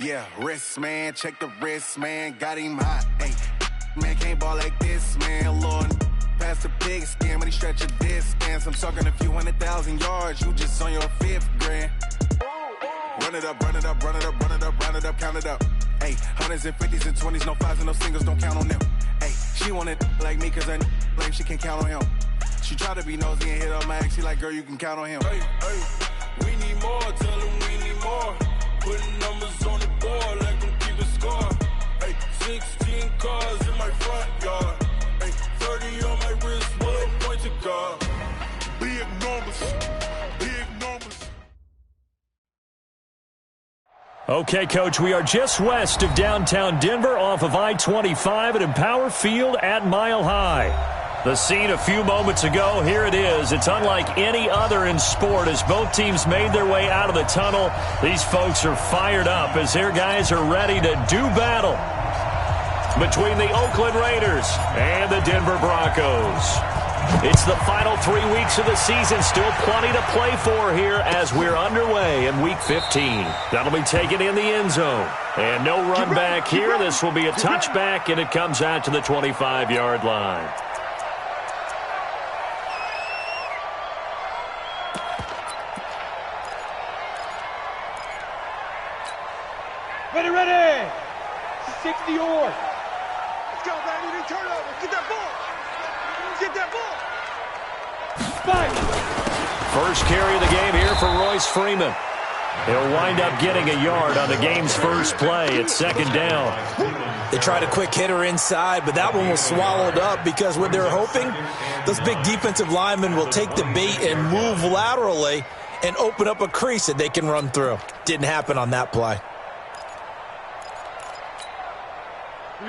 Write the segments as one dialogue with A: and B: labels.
A: Yeah, wrist, man, check the wrist, man, got him hot, ayy. Man, can't ball like this, man, Lord. Past the pig skin when he stretch a distance. I'm talking a few 100,000 yards, you just on your 5th grand. Run it up, run it up, run it up, run it up, run it up, count it up. Ayy, hundreds and 50s and 20s, no 5s and no singles, don't count on them. Ayy, she wanted like me cause I like she can count on him. She tried to be nosy and hit on my ex, she like, girl, you can count on him.
B: Hey, we need more, tell them we need more. Putting numbers on the board, like them keep a score. Hey, 16 cars in my front yard. Hey, 30 on my wrist, one point to guard. Big numbers, big numbers.
C: Okay, Coach, we are just west of downtown Denver off of I-25 at Empower Field at Mile High. The scene a few moments ago, here it is. It's unlike any other in sport as both teams made their way out of the tunnel. These folks are fired up as their guys are ready to do battle between the Oakland Raiders and the Denver Broncos. It's the final 3 weeks of the season. Still plenty to play for here as we're underway in Week 15. That'll be taken in the end zone. And no run back here. This will be a touchback, and it comes out to the 25-yard line.
D: Ready! 60 yards. Let's go, baby. Turn over. Get that ball. Get that ball. Spike.
C: First carry of the game here for Royce Freeman. He'll wind up getting a yard on the game's first play. It's second down.
E: They tried a quick hitter inside, but that one was swallowed up because what they're hoping, those big defensive linemen will take the bait and move laterally and open up a crease that they can run through. Didn't happen on that play.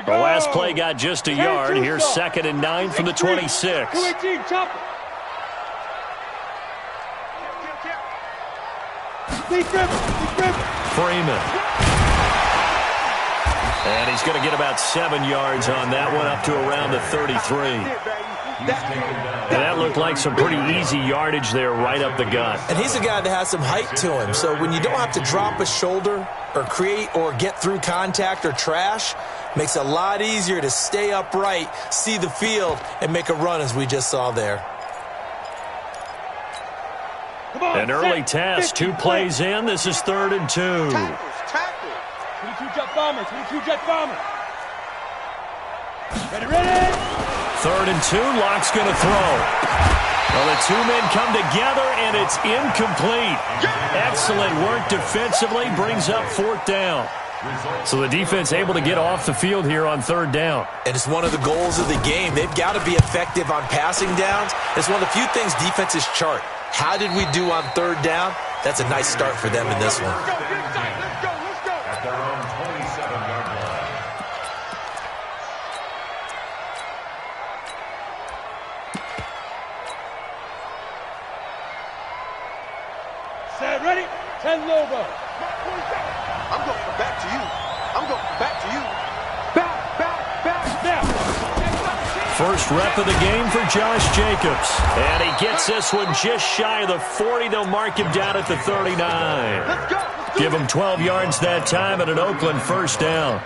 C: The last play got just a yard. Here's 2nd and 9 from the 26. Freeman. And he's going to get about 7 yards on that one, up to around the 33. And that looked like some pretty easy yardage there right up the gut.
E: And he's a guy that has some height to him, so when you don't have to drop a shoulder or create or get through contact or trash, makes it a lot easier to stay upright, see the field, and make a run as we just saw there.
C: An early test, 2 plays in. This is 3rd and 2.
D: Tackles. 22 jet bombers. 22 jet bombers. Ready.
C: 3rd and 2. Locke's going to throw. Well, the two men come together, and it's incomplete. Excellent work defensively. Brings up 4th down. So the defense able to get off the field here on 3rd down.
E: And it's one of the goals of the game. They've got to be effective on passing downs. It's one of the few things defenses chart. How did we do on 3rd down? That's a nice start for them in this one.
D: Let's go.
F: At their own 27-yard line.
D: Set, ready? 10 Lobo.
G: I'm going back to you. Back now.
C: First rep of the game for Josh Jacobs. And he gets this one just shy of the 40. They'll mark him down at the 39.
D: Let's go.
C: Give him 12 yards that time at an Oakland first down.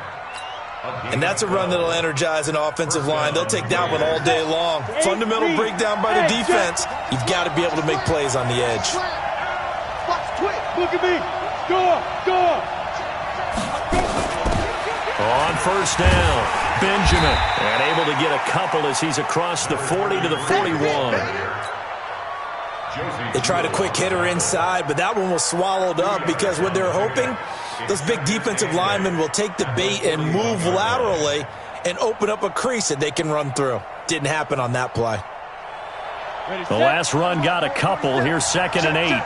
E: And that's a run that'll energize an offensive line. They'll take that one all day long. Fundamental breakdown by the defense. You've got to be able to make plays on the edge.
D: Look at me. Go.
C: On first down, Benjamin. And able to get a couple as he's across the 40 to the 41.
E: They tried a quick hitter inside, but that one was swallowed up because what they're hoping, those big defensive linemen will take the bait and move laterally and open up a crease that they can run through. Didn't happen on that play.
C: The last run got a couple. Here's 2nd and 8.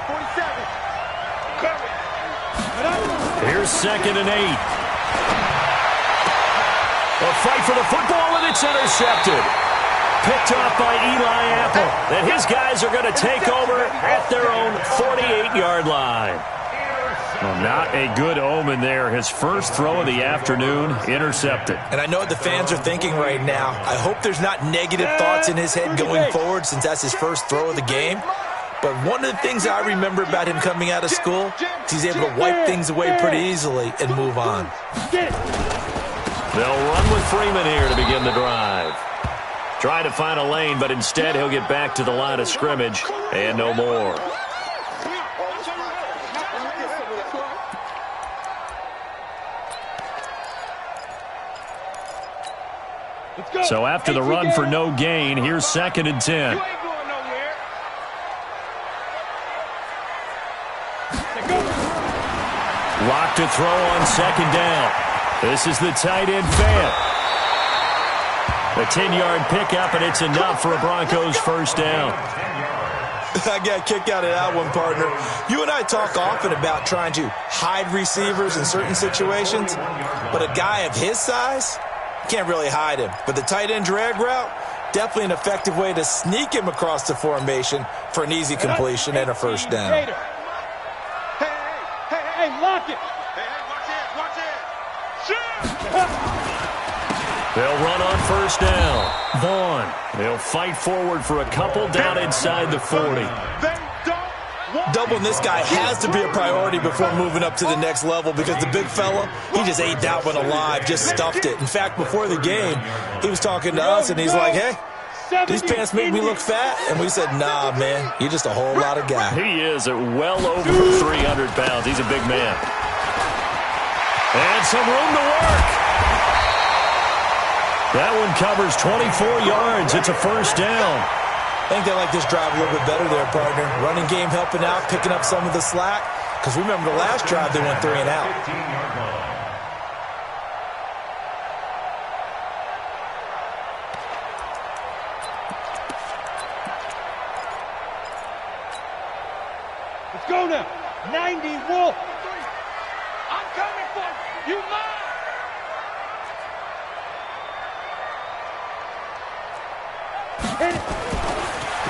C: Here's 2nd and 8. A fight for the football, and it's intercepted. Picked off by Eli Apple. And his guys are going to take over at their own 48-yard line. Well, not a good omen there. His first throw of the afternoon, intercepted.
E: And I know what the fans are thinking right now. I hope there's not negative thoughts in his head going forward since that's his first throw of the game. But one of the things I remember about him coming out of school is he's able to wipe things away pretty easily and move on.
C: They'll run with Freeman here to begin the drive. Trying to find a lane, but instead he'll get back to the line of scrimmage and no more. So after the run for no gain, here's 2nd and 10. Lock to throw on 2nd down. This is the tight end Fant. A 10-yard pickup, and it's enough for a Broncos first down.
E: I got a kick out of that one, partner. You and I talk often about trying to hide receivers in certain situations, but a guy of his size can't really hide him. But the tight end drag route, definitely an effective way to sneak him across the formation for an easy completion and a first down.
D: Hey, lock it. Watch it.
C: They'll run on first down. Vaughn. They'll fight forward for a couple down inside the 40.
E: Doubling this guy has to be a priority before moving up to the next level because the big fella, he just ate that one alive, just stuffed it. In fact, before the game, he was talking to us, and he's like, hey, these pants make me look fat? And we said, nah, man, you're just a whole lot of guy.
C: He is at well over 300 pounds. He's a big man. And some room to work. That one covers 24 yards. It's a first down.
E: I think they like this drive a little bit better there, partner. Running game helping out, picking up some of the slack. Because remember the last drive, they went 3 and out.
D: Let's go now. 90 Wolf. I'm coming for you. Mine.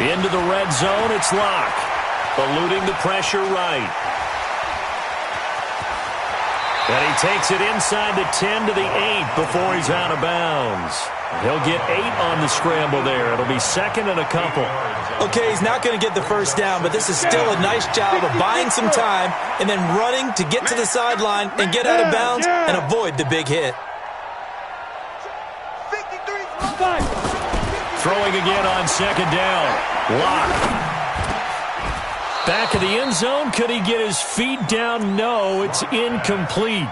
C: Into the red zone, it's Locke. Eluding the pressure right. And he takes it inside the 10 to the 8 before he's out of bounds. He'll get 8 on the scramble there. It'll be 2nd and a couple.
E: Okay, he's not going to get the first down, but this is still a nice job of buying some time and then running to get to the sideline and get out of bounds and avoid the big hit.
C: Throwing again on 2nd down. Locke. Back of the end zone. Could he get his feet down? No, it's incomplete.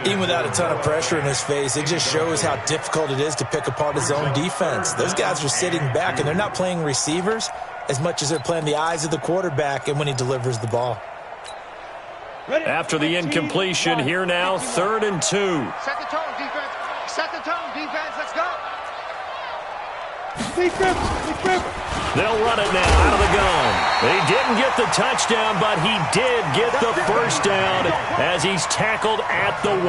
E: Even without a ton of pressure in his face, it just shows how difficult it is to pick apart his own defense. Those guys are sitting back, and they're not playing receivers as much as they're playing the eyes of the quarterback and when he delivers the ball.
C: After the incompletion, here now, 3rd and 2.
G: Set the tone, defense. Set the tone, defense. Let's go.
C: They'll run it now out of the gun. He didn't get the touchdown, but he did get the first down as he's tackled at the 1.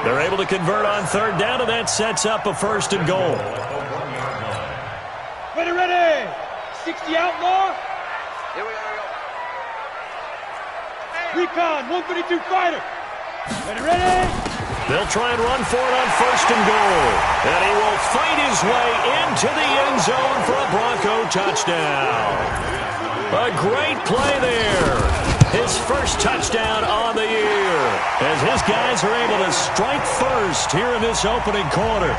C: They're able to convert on 3rd down, and that sets up a 1st and goal.
D: Ready. 60 outlaw.
G: Here we go.
D: Recon, 132 fighter. Ready.
C: They'll try and run for it on 1st and goal. And he will fight his way into the end zone for a Bronco touchdown. A great play there. His first touchdown on the year. As his guys are able to strike first here in this opening quarter.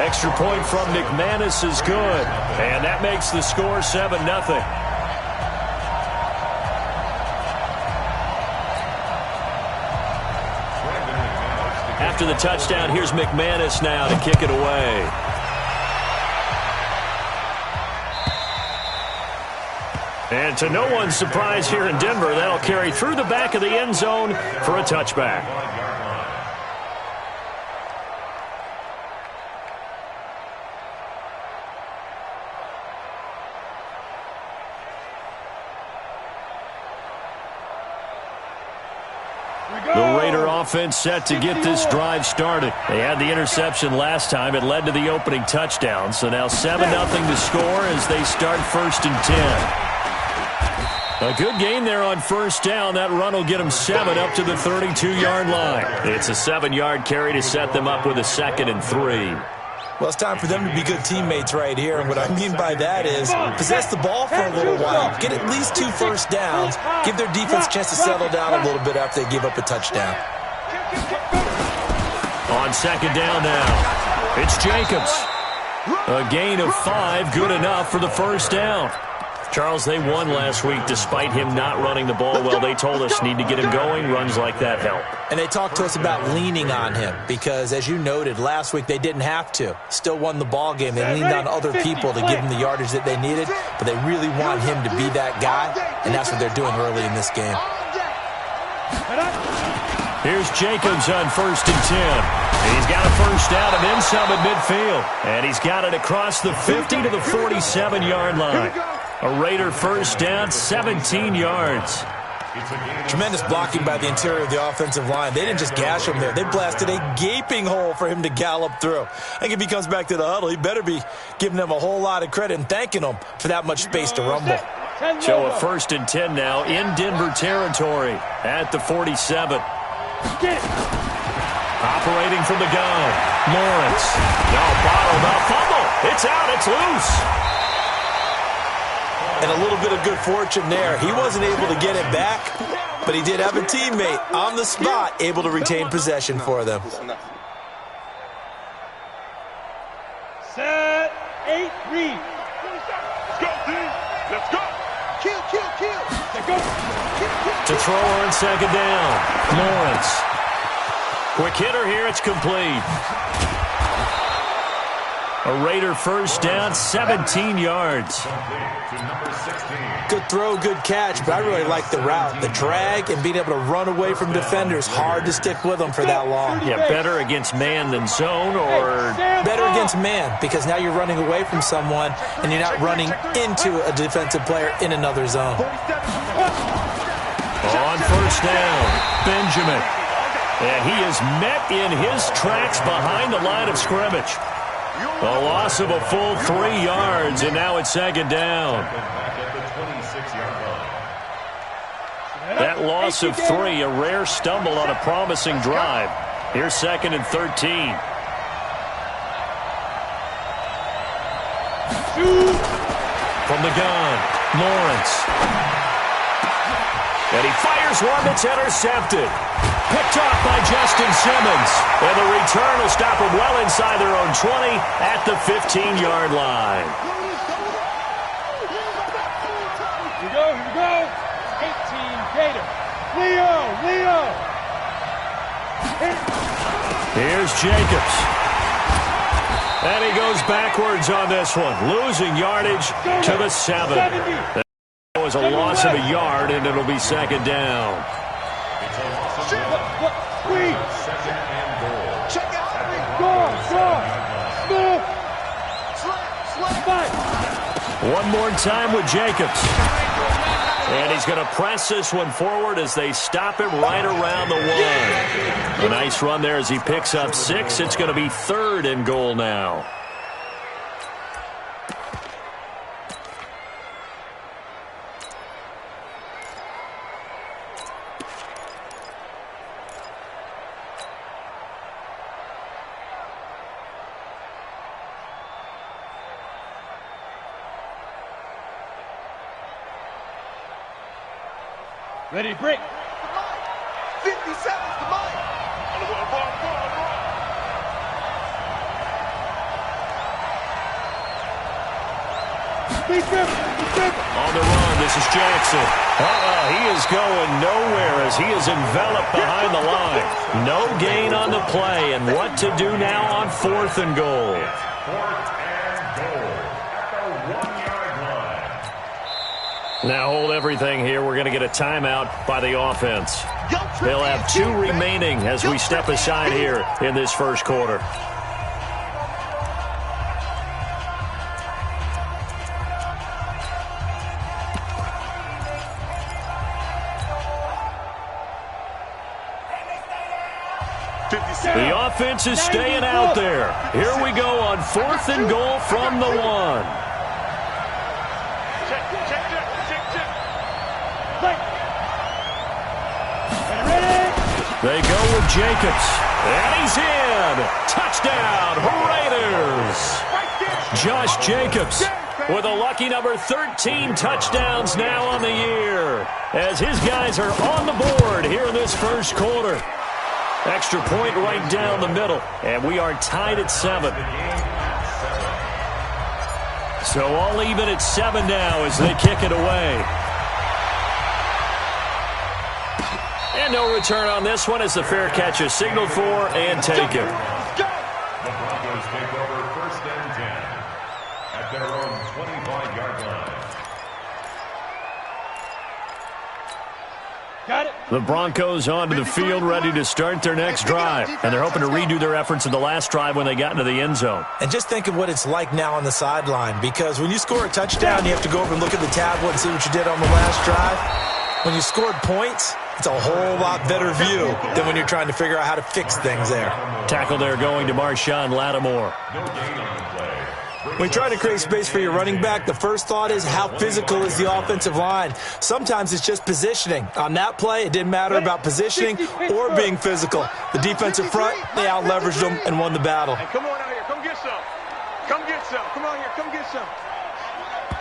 C: Extra point from McManus is good. And that makes the score 7-0. After the touchdown, here's McManus now to kick it away. And to no one's surprise here in Denver, that'll carry through the back of the end zone for a touchback. The Raider offense set to get this drive started. They had the interception last time. It led to the opening touchdown. So now 7-0 to score as they start 1st and 10. A good gain there on 1st down. That run will get them 7 up to the 32-yard line. It's a 7-yard carry to set them up with a 2nd and 3.
E: Well, it's time for them to be good teammates right here. And what I mean by that is possess the ball for a little while. Get at least 2 first downs. Give their defense a chance to settle down a little bit after they give up a touchdown.
C: On second down now, it's Jacobs. A gain of 5, good enough for the first down. Charles, they won last week despite him not running the ball well. They told us need to get him going. Runs like that help.
E: And they talked to us about leaning on him because, as you noted, last week they didn't have to. Still won the ball game. They leaned on other people to give them the yardage that they needed, but they really want him to be that guy, and that's what they're doing early in this game.
C: Here's Jacobs on 1st and 10. He's got a first down and then some at midfield. And he's got it across the 50 to the 47-yard line. A Raider first down, 17 yards.
E: Tremendous blocking by the interior of the offensive line. They didn't just gash him there. They blasted a gaping hole for him to gallop through. I think if he comes back to the huddle, he better be giving them a whole lot of credit and thanking them for that much space to rumble.
C: So a 1st and 10 now in Denver territory at the 47. Operating from the gun, Lawrence. No, bottled up, fumble. It's out, it's loose.
E: And a little bit of good fortune there. He wasn't able to get it back, but he did have a teammate on the spot able to retain possession for them.
D: Set, 8, read.
B: Let's go, team. Let's go.
D: Kill. Let's go.
C: To throw on second down, Lawrence. Quick hitter here, it's complete. A Raider first down, 17 yards.
E: Good throw, good catch, but I really like the route. The drag and being able to run away from defenders, hard to stick with them for that long.
C: Yeah, better against man than zone, or
E: better against man, because now you're running away from someone and you're not running into a defensive player in another zone.
C: On first down, Benjamin. And he is met in his tracks behind the line of scrimmage. A loss of a full 3 yards, and now it's second down. That loss of 3, a rare stumble on a promising drive. Here's 2nd and 13. From the gun, Lawrence. And he fires one that's intercepted. Picked off by Justin Simmons. And the return will stop them well inside their own 20 at the 15-yard line.
D: Here we go. 18, Gator. Leo.
C: Here's Jacobs. And he goes backwards on this one, losing yardage to the 7. That was a loss of a yard, and it'll be second down. One more time with Jacobs. And he's going to press this one forward as they stop him right around the 1. A nice run there as he picks up 6. It's going to be 3rd and goal now.
D: Ready, break.
G: 57's the mine.
C: On the run, this is Jackson. He is going nowhere as he is enveloped behind the line. No gain on the play, and what to do now on 4th and goal.
F: 4th and goal at the 1-yard line.
C: Now hold everything here. We're going to get a timeout by the offense. They'll have 2 remaining as we step aside here in this first quarter. The offense is staying out there. Here we go on 4th and goal from the 1. They go with Jacobs. And he's in. Touchdown, Raiders. Josh Jacobs with a lucky number 13 touchdowns now on the year, as his guys are on the board here in this first quarter. Extra point right down the middle, and we are tied at 7. So all even at 7 now as they kick it away. And no return on this one as the fair catch is signaled for and taken.
F: The Broncos take over 1st and 10 at their own 25-yard line.
D: Got it.
C: The Broncos onto the field ready to start their next drive. And they're hoping to redo their efforts in the last drive when they got into the end zone.
E: And just think of what it's like now on the sideline, because when you score a touchdown, you have to go over and look at the tablet and see what you did on the last drive. When you scored points, it's a whole lot better view than when you're trying to figure out how to fix things there.
C: Tackle there going to Marshawn Lattimore.
E: When you try to create space for your running back, the first thought is how physical is the offensive line. Sometimes it's just positioning. On that play, it didn't matter about positioning or being physical. The defensive front, they out-leveraged them and won the battle.
D: Hey, come on out here. Come get some. Come get some. Come on here. Come get some.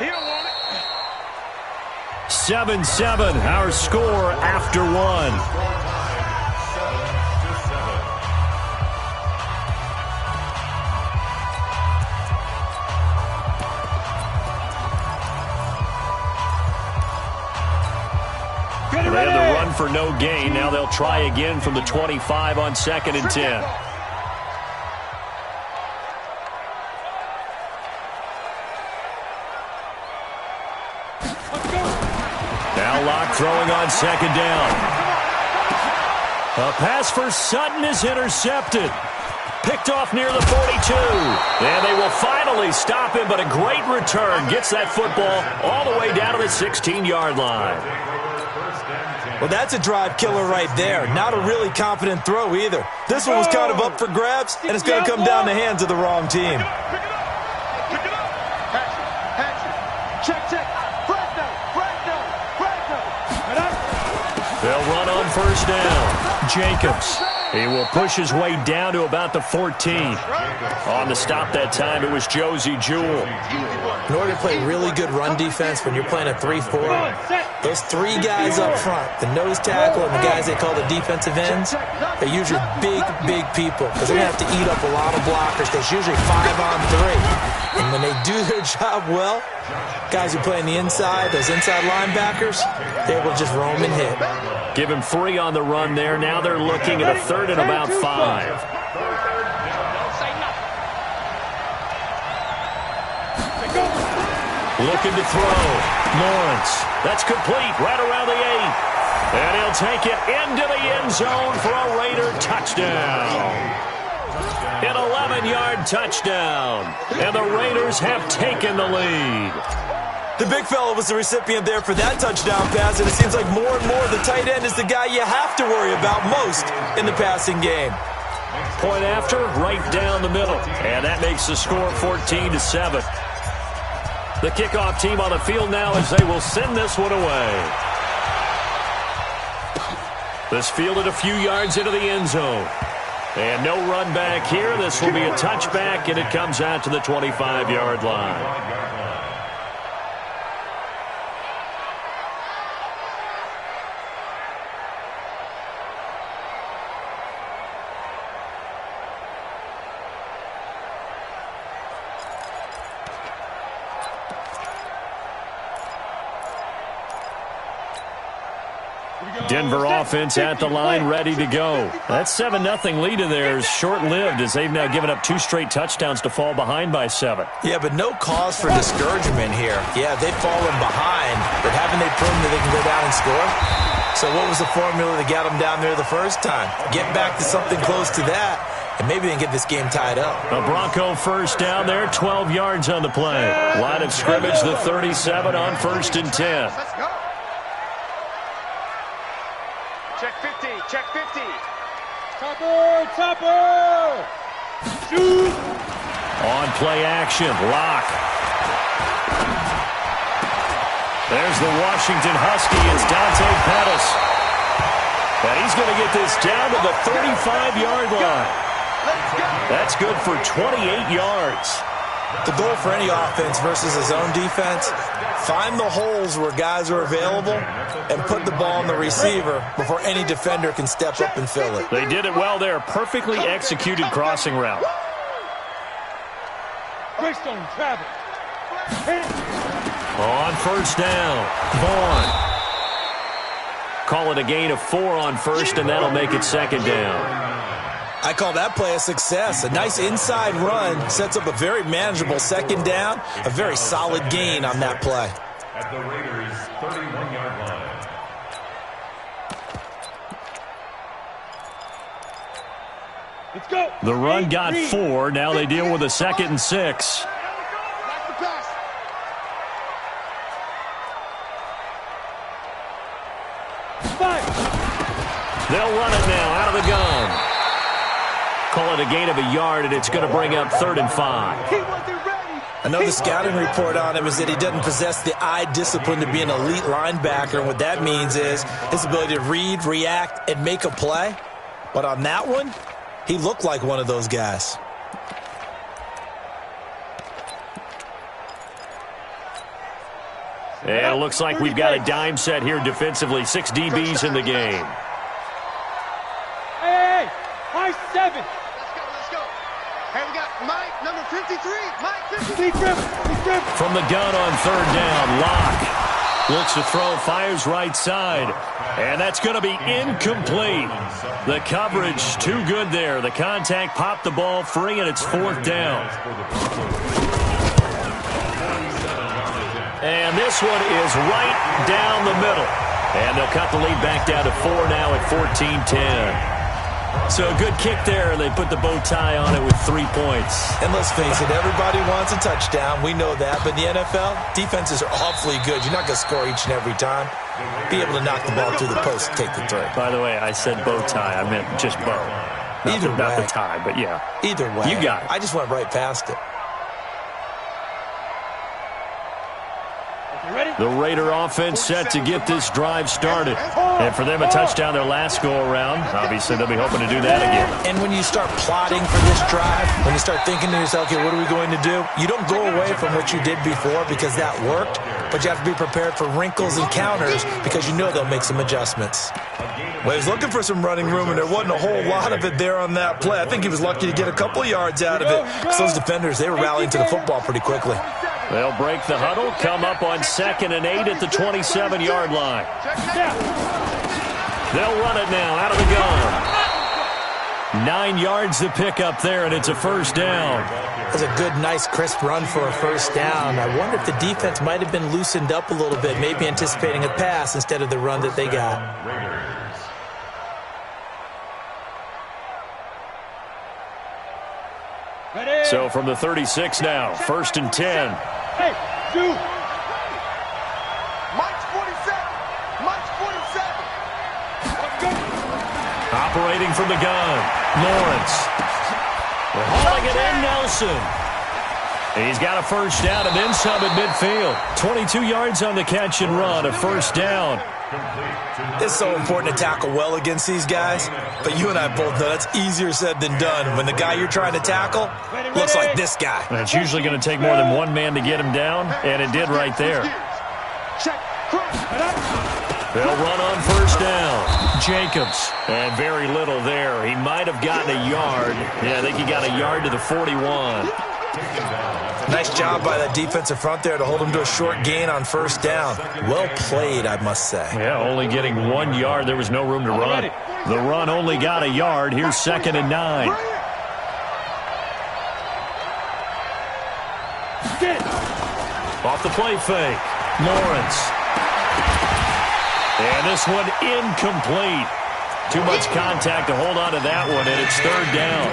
D: He don't want it.
C: 7-7, our score after 1. They had the run for no gain. Now they'll try again from the 25 on 2nd and 10. Now Locke throwing on 2nd down. A pass for Sutton is intercepted. Picked off near the 42. And they will finally stop him, but a great return gets that football all the way down to the 16-yard line.
E: Well, that's a drive killer right there. Not a really confident throw either. This one was kind of up for grabs, and it's going to come down the hands of the wrong team.
D: Pick it up. Check.
C: They'll run on 1st down. Jacobs. He will push his way down to about the 14. On the stop that time, it was Josie Jewell.
E: In order to play really good run defense when you're playing a 3-4, those 3 guys up front, the nose tackle and the guys they call the defensive ends, they're usually big people because they're going to have to eat up a lot of blockers. There's usually 5 on 3. And when they do their job well, guys who play on the inside, those inside linebackers, they're able to just roam and hit.
C: Give him 3 on the run there. Now they're looking at a 3rd and about 5. Looking to throw. Lawrence. That's complete right around the 8. And he'll take it into the end zone for a Raider touchdown. An 11-yard touchdown. And the Raiders have taken the lead.
E: The big fella was the recipient there for that touchdown pass, and it seems like more and more the tight end is the guy you have to worry about most in the passing game.
C: Point after, right down the middle. And that makes the score 14-7. The kickoff team on the field now as they will send this one away. This fielded a few yards into the end zone. And no run back here. This will be a touchback, and it comes out to the 25-yard line. Denver offense at the line, ready to go. That 7-0 lead of theirs short-lived as they've now given up 2 straight touchdowns to fall behind by 7.
E: Yeah, but no cause for discouragement here. Yeah, they've fallen behind, but haven't they proven that they can go down and score? So what was the formula that got them down there the first time? Get back to something close to that, and maybe they can get this game tied up.
C: A Bronco 1st down there, 12 yards on the play. Line of scrimmage, the 37 on 1st and 10.
G: Let's go. Check 50. Check 50.
D: Topper. Shoot.
C: On play action, Locke. There's the Washington Husky. It's Dante Pettis. And he's going to get this down to the 35-yard line. That's good for 28 yards.
E: The goal for any offense versus his own defense, find the holes where guys are available and put the ball on the receiver before any defender can step up and fill it.
C: They did it well there. Perfectly executed crossing route.
D: Greystone travel.
C: On first down, Vaughn. Call it a gain of 4 on first, and that'll make it second down.
E: I call that play a success. A nice inside run sets up a very manageable second down, a very solid gain on that play.
F: At the Raiders' 31-yard line.
D: Let's go.
C: The run got 4. Now they deal with a 2nd and 6.
G: Back to pass.
C: They'll run it now out of the gun. Call it a gain of a yard, and it's going to bring up 3rd and 5.
D: He wasn't ready.
E: I know the scouting report on him is that he doesn't possess the eye discipline to be an elite linebacker, and what that means is his ability to read, react, and make a play. But on that one, he looked like one of those guys.
C: And it looks like we've got a dime set here defensively. 6 DBs in the game.
D: Hey, high 7.
G: Let's go. Hey, we got Mike, number 53. Mike, 53.
D: Deep dribble.
C: From the gun on 3rd down, Locke looks to throw, fires right side. And that's going to be incomplete. The coverage too good there. The contact popped the ball free, and it's 4th down. And this one is right down the middle. And they'll cut the lead back down to 4 now at 14-10. So a good kick there, and they put the bow tie on it with 3 points.
E: And let's face it, everybody wants a touchdown. We know that. But in the NFL, defenses are awfully good. You're not going to score each and every time. Be able to knock the ball through the post and take the throw.
C: By the way, I said bow tie. I meant just bow. Not the tie, but yeah.
E: Either way.
C: You got it.
E: I just went right past it.
C: The Raider offense set to get this drive started. And for them, a touchdown their last go-around. Obviously, they'll be hoping to do that again.
E: And when you start plotting for this drive, when you start thinking to yourself, okay, what are we going to do? You don't go away from what you did before because that worked, but you have to be prepared for wrinkles and counters because you know they'll make some adjustments. Well, he was looking for some running room, and there wasn't a whole lot of it there on that play. I think he was lucky to get a couple yards out of it because those defenders, they were rallying to the football pretty quickly.
C: They'll break the huddle, come up on 2nd and 8 at the 27-yard line. They'll run it now out of the gun. 9 yards to pick up there, and it's a 1st down.
E: That's a good, nice, crisp run for a 1st down. I wonder if the defense might have been loosened up a little bit, maybe anticipating a pass instead of the run that they got.
C: So from the 36 now, 1st and 10.
D: Hey, dude.
G: Mike's 47. Mike's 47.
D: Let's go.
C: Operating from the gun, Lawrence. They're hauling it in, Nelson. He's got a 1st down and then some at midfield. 22 yards on the catch and run, a 1st down.
E: It's so important to tackle well against these guys, but you and I both know that's easier said than done. When the guy you're trying to tackle looks like this guy.
C: And it's usually going to take more than one man to get him down, and it did right there. They'll run on 1st down. Jacobs, and very little there. He might have gotten a yard. Yeah, I think he got a yard to the 41.
E: Nice job by that defensive front there to hold him to a short gain on 1st down. Well played, I must say.
C: Yeah, only getting 1 yard. There was no room to run. The run only got a yard. Here's 2nd and 9. Off the play fake. Lawrence. And this one incomplete. Too much contact to hold on to that one, and it's 3rd down.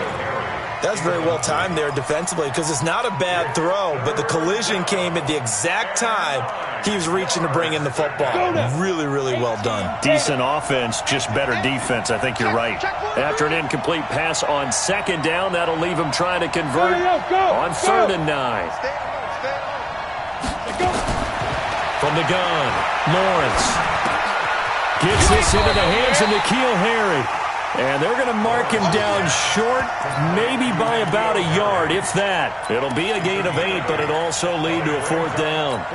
E: That's very well timed there defensively because it's not a bad throw, but the collision came at the exact time he was reaching to bring in the football. Really, really well done.
C: Decent offense, just better defense. I think you're right. After an incomplete pass on 2nd down, that'll leave him trying to convert on 3rd and 9. From the gun, Lawrence. Gets this into the hands of N'Keal Harry. And they're going to mark him down short, maybe by about a yard, if that. It'll be a gain of 8, but it'll also lead to a 4th down.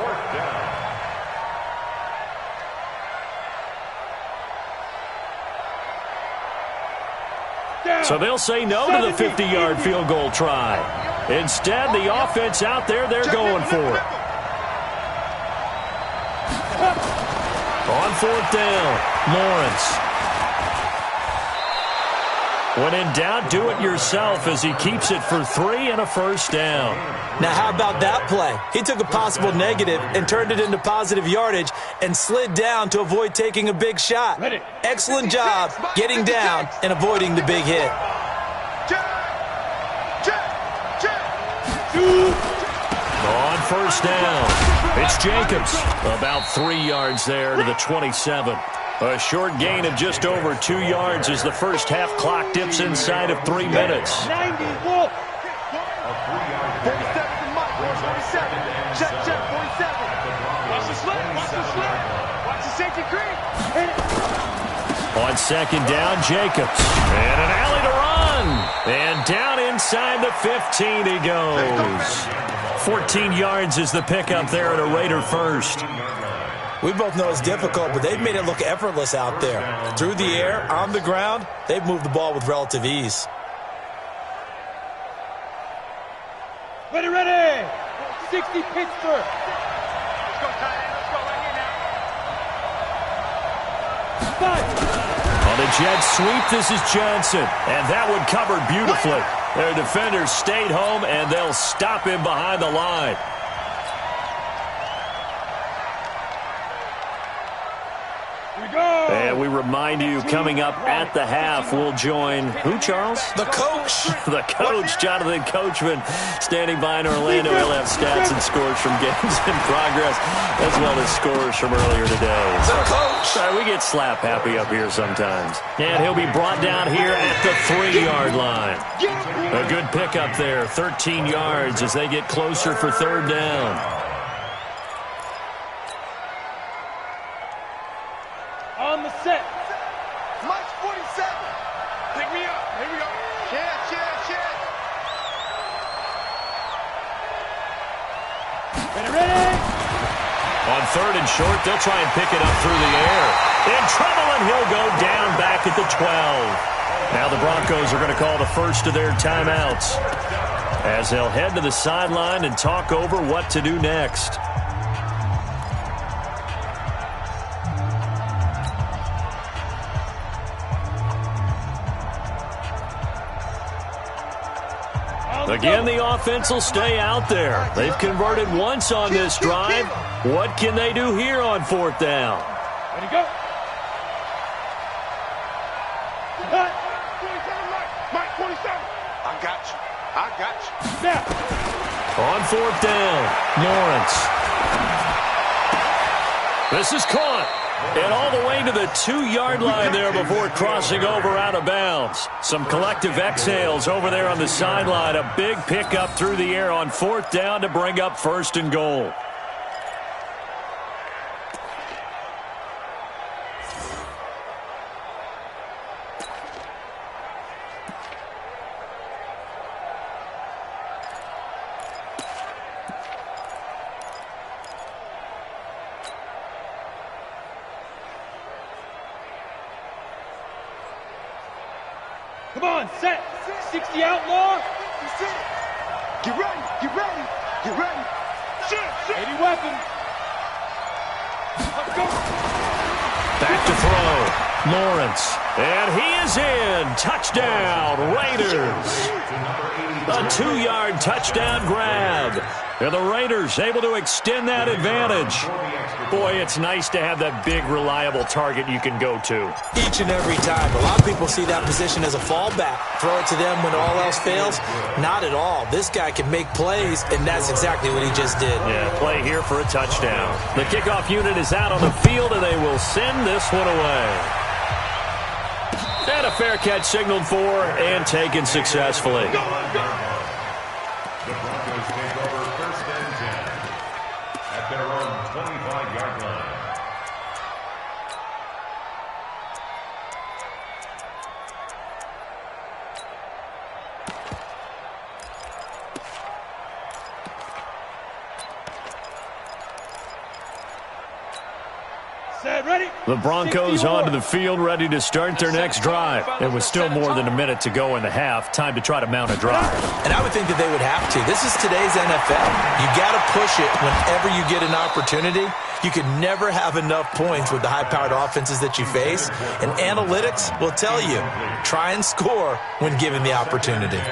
C: So they'll say no to the 50-yard field goal try. Instead, the offense out there, they're going for it. On 4th down, Lawrence. When in doubt, do it yourself as he keeps it for 3 and a 1st down.
E: Now, how about that play? He took a possible negative and turned it into positive yardage and slid down to avoid taking a big shot. Excellent job getting down and avoiding the big hit.
C: On 1st down, it's Jacobs. About 3 yards there to the 27. A short gain of just over 2 yards as the first half clock dips inside of 3 minutes.
D: 90, Wolf. 47 to Mike. 47. Check, 47. Watch the slip. Watch the slip. Watch the safety creep. Hit it.
C: On 2nd down, Jacobs. And an alley to run. And down inside the 15 he goes. 14 yards is the pickup there at a Raider first.
E: We both know it's difficult, but they've made it look effortless out there. Through the air, on the ground, they've moved the ball with relative ease.
D: Ready, ready. 60 Pittsburgh. Let's go, Tyler. Let's go right here now. 5.
C: On a jet sweep, this is Johnson. And that one covered beautifully. Their defenders stayed home, and they'll stop him behind the line. And we remind you, coming up at the half, we'll join who, Charles?
E: The coach.
C: The coach, Jonathan Coachman, standing by in Orlando. He'll have stats and scores from games in progress, as well as scores from earlier today.
E: The coach.
C: Sorry, we get slap happy up here sometimes. And he'll be brought down here at the 3-yard line. A good pickup there, 13 yards as they get closer for 3rd down.
D: On the set.
G: Mike 47. Pick me up. Here we go. Shit.
D: Ready.
C: On 3rd and short, they'll try and pick it up through the air. In trouble, and he'll go down back at the 12. Now the Broncos are going to call the first of their timeouts as they'll head to the sideline and talk over what to do next. Again, the offense will stay out there. They've converted once on this drive. What can they do here on 4th down?
D: Ready, go. Cut.
G: 27, Mike 47. I got you.
D: Now.
C: On 4th down, Lawrence. This is caught. And all the way to the 2-yard line there before crossing over out of bounds. Some collective exhales over there on the sideline. A big pickup through the air on 4th down to bring up 1st and goal.
D: Come on, set. 60 outlaw.
G: Get ready.
D: 80 weapon. Let's go.
C: Back to throw. Lawrence. And he is in. Touchdown, Raiders. A 2-yard touchdown grab. And the Raiders able to extend that advantage. Boy, it's nice to have that big, reliable target you can go to.
E: Each and every time. A lot of people see that position as a fallback. Throw it to them when all else fails. Not at all. This guy can make plays, and that's exactly what he just did.
C: Yeah, play here for a touchdown. The kickoff unit is out on the field, and they will send this one away. And a fair catch signaled for and taken successfully.
F: The Broncos take over 1st and 10 at their own 25-yard line.
C: The Broncos onto the field, ready to start their next drive. It was still more than a minute to go in the half. Time to try to mount a drive.
E: And I would think that they would have to. This is today's NFL. You got to push it whenever you get an opportunity. You can never have enough points with the high-powered offenses that you face. And analytics will tell you, try and score when given the opportunity.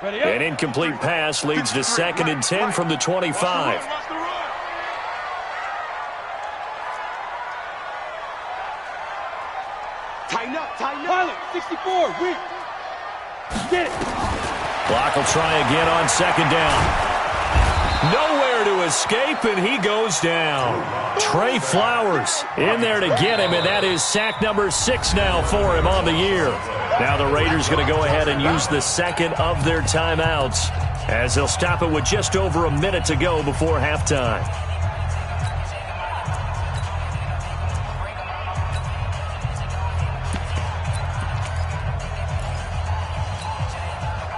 C: An incomplete pass leads to 2nd and 10 from the 25.
D: Tighten up. Pilot, 64, win. Get it.
C: Clock will try again on 2nd down. Nowhere to escape, and he goes down. Trey Flowers in there to get him, and that is sack number 6 now for him on the year. Now the Raiders going to go ahead and use the second of their timeouts as they'll stop it with just over a minute to go before halftime.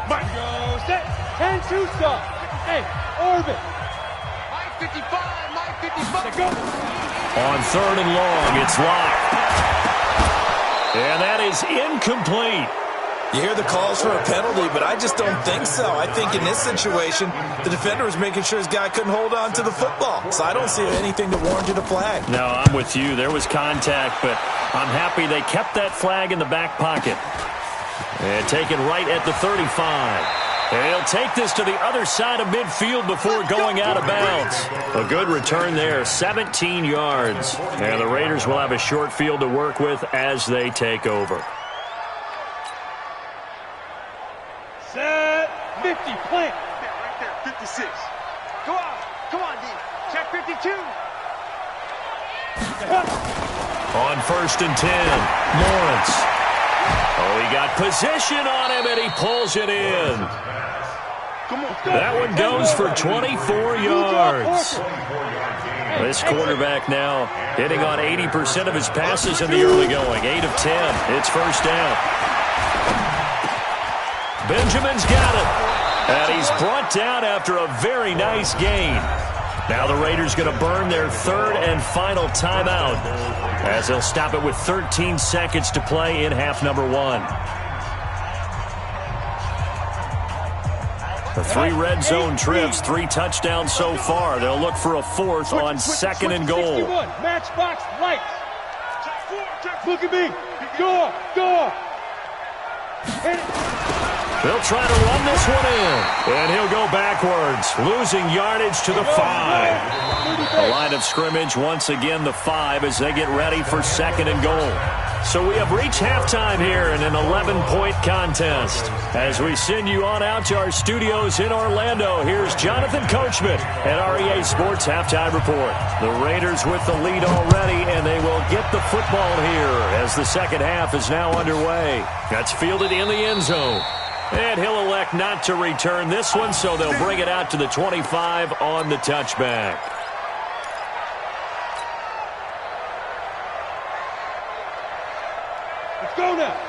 D: Mike goes set. 10-2 stop. Hey, orbit.
G: Mike 55, Mike 55.
D: Let go.
C: On 3rd and long, it's locked. And that is incomplete.
E: You hear the calls for a penalty, but I just don't think so. I think in this situation, the defender was making sure his guy couldn't hold on to the football. So I don't see anything that warranted a flag.
C: No, I'm with you. There was contact, but I'm happy they kept that flag in the back pocket. And taken right at the 35. And he'll take this to the other side of midfield before going out of bounds. A good return there, 17 yards. And the Raiders will have a short field to work with as they take over.
D: Set. 50, plant.
G: Right there, 56. Go on. Come on, D. Check 52.
C: On 1st and 10, Lawrence. Oh, he got position on him, and he pulls it in. That one goes for 24 yards. This quarterback now hitting on 80% of his passes in the early going. 8 of 10. It's 1st down. Benjamin's got it. And he's brought down after a very nice gain. Now the Raiders going to burn their 3rd and final timeout as they'll stop it with 13 seconds to play in half number 1. The 3 red zone trips, 3 touchdowns so far. They'll look for a 4th on 2nd and goal.
D: 61, matchbox lights. Look at me. Go off. Hit it.
C: They'll try to run this one in, and he'll go backwards, losing yardage to the 5. The line of scrimmage, once again, the 5 as they get ready for 2nd and goal. So we have reached halftime here in an 11-point contest. As we send you on out to our studios in Orlando, here's Jonathan Coachman at REA Sports Halftime Report. The Raiders with the lead already, and they will get the football here as the second half is now underway. That's fielded in the end zone. And he'll elect not to return this one, so they'll bring it out to the 25 on the touchback.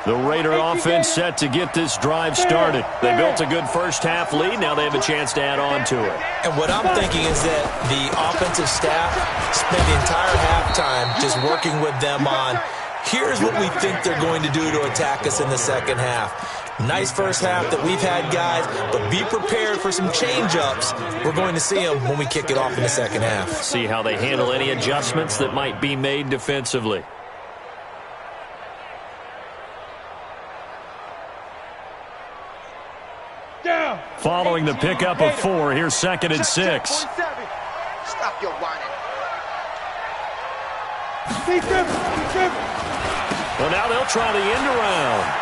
C: The Raider offense set to get this drive started. They built a good first half lead. Now they have a chance to add on to it.
E: And what I'm thinking is that the offensive staff spent the entire halftime just working with them on, here's what we think they're going to do to attack us in the second half. Nice first half that we've had, guys, but be prepared for some change-ups. We're going to see them when we kick it off in the second half.
C: See how they handle any adjustments that might be made defensively.
D: Down.
C: Following the pickup of 4, here's 2nd and 6.
G: Stop your whining.
C: Well, now they'll try the end around.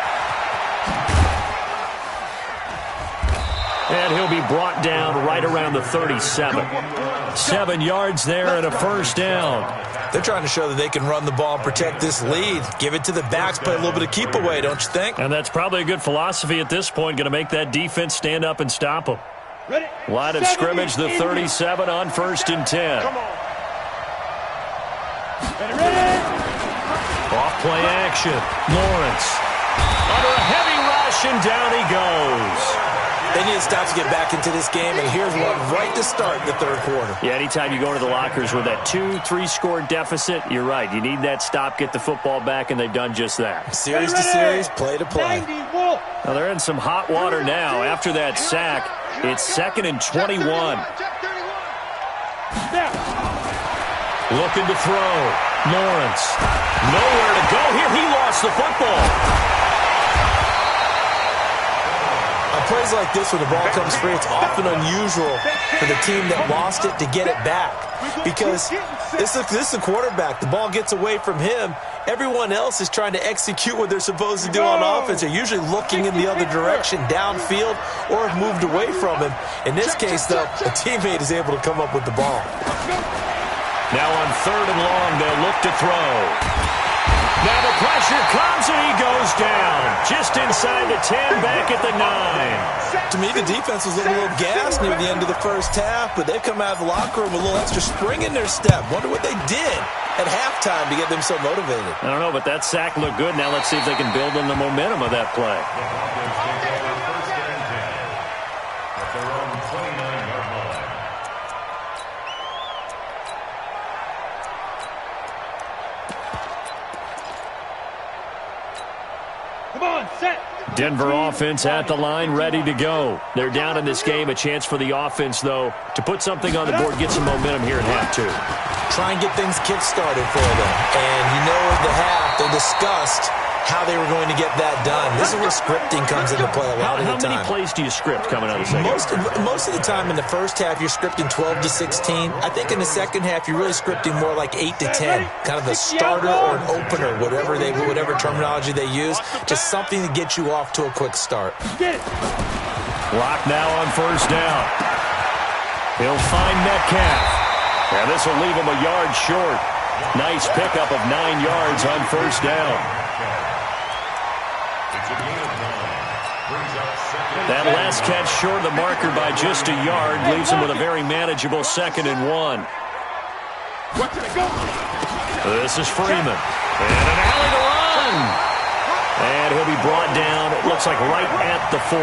C: And he'll be brought down right around the 37. 7 yards there and a first down.
E: They're trying to show that they can run the ball and protect this lead. Give it to the backs, play a little bit of keep away, don't you think?
C: And that's probably a good philosophy at this point, going to make that defense stand up and stop them. Line of scrimmage, the 37 on 1st and 10. Off play action. Lawrence under a heavy rush, and down he goes.
E: They need a stop to get back into this game, and here's one right to start the third quarter.
C: Yeah, anytime you go into the lockers with that 2-3 score deficit, you're right. You need that stop, get the football back, and they've done just that.
E: Series to series, play to play.
C: Now they're in some hot water now. After that sack, it's 2nd and 21. Looking to throw. Lawrence. Nowhere to go here. He lost the football.
E: On plays like this, when the ball comes free, it's often unusual for the team that lost it to get it back. Because this is a quarterback. The ball gets away from him. Everyone else is trying to execute what they're supposed to do on offense. They're usually looking in the other direction, downfield, or have moved away from him. In this case, though, a teammate is able to come up with the ball.
C: Now on 3rd and long, they'll look to throw. Now the pressure comes and he goes down. Just inside the 10, back at the 9.
E: To me, the defense was a little gassed near the end of the first half, but they've come out of the locker room with a little extra spring in their step. Wonder what they did at halftime to get them so motivated.
C: I don't know, but that sack looked good. Now let's see if they can build on the momentum of that play. Denver offense at the line, ready to go. They're down in this game. A chance for the offense, though, to put something on the board, get some momentum here in half 2.
E: Try and get things kick-started for them. And you know at the half, they discussed how they were going to get that done. This is where scripting comes into play a lot of the time.
C: How many plays do you script coming out of the second?
E: Most of the time in the first half, you're scripting 12 to 16. I think in the second half, you're really scripting more like 8 to 10. Kind of a starter or an opener, whatever terminology they use. Just something to get you off to a quick start.
C: Lock now on 1st down. He'll find Metcalf. And this will leave him a yard short. Nice pickup of 9 yards on 1st down. That last catch short of the marker by just a yard leaves him with a very manageable 2nd and 1. This is Freeman. And an alley to run. And he'll be brought down, it looks like right at the 40.